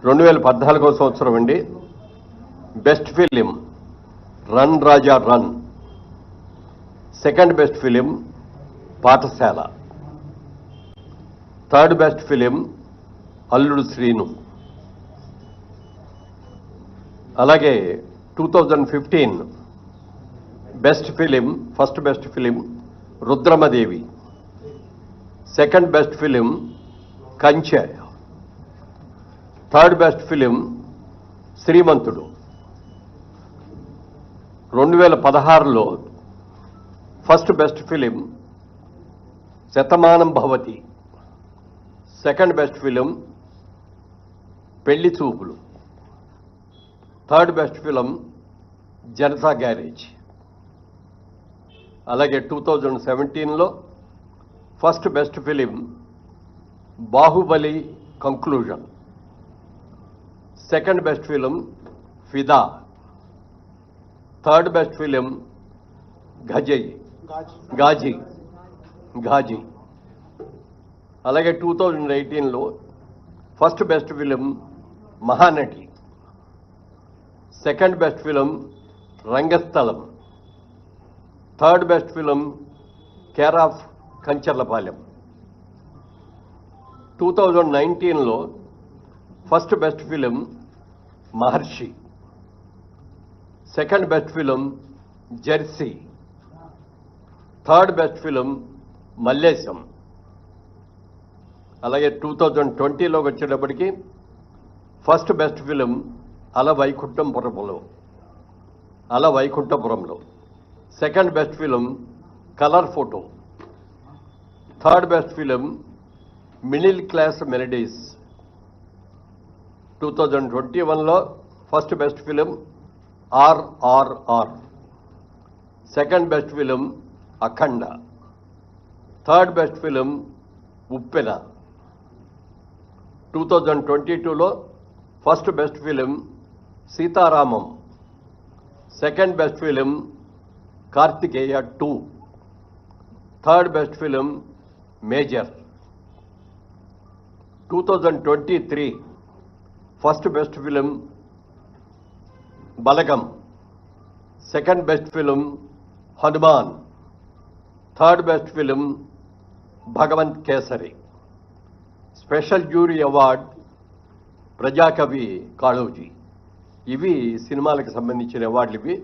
2014వ సంవత్సరం అండి. Best film run Raja run, second best film Pathashala, third best film Alludu Srinu. అలాగే 2015 best film, first best film Rudhramadevi, second best film Kanche, third best film Srimanthudu. 2016లో first best film Shatamanam Bhavati, second best film Pelli Choopulu, third best film Janatha garage. అలాగే 2017లో first best film Baahubali conclusion, second best film Fidaa, third best film Ghazi. అలాగే 2018లో first best film Mahanati, second best film Rangasthalam, third best film care of Kancharapalem. 2019లో first best film Maharshi, second best film Jersey, third best film Mallesham. అలాగే 2020లోకి వచ్చేటప్పటికి first best film Ala Vaikunthapurramuloo, second best film colour photo, third best film middle class melodies. 2021లో first best film RRR, second best film Akhanda, third best film Uppena. 2022లో first best film Sita Ramam, second best film Karthikeya 2, third best film Major. 2023 first best film Balagam, second best film Hanuman, third best film Bhagavanth Kesari. Special jury award Prajakavi Kaloji. ఇవి సినిమాలకు సంబంధించిన అవార్డులు. ఇవి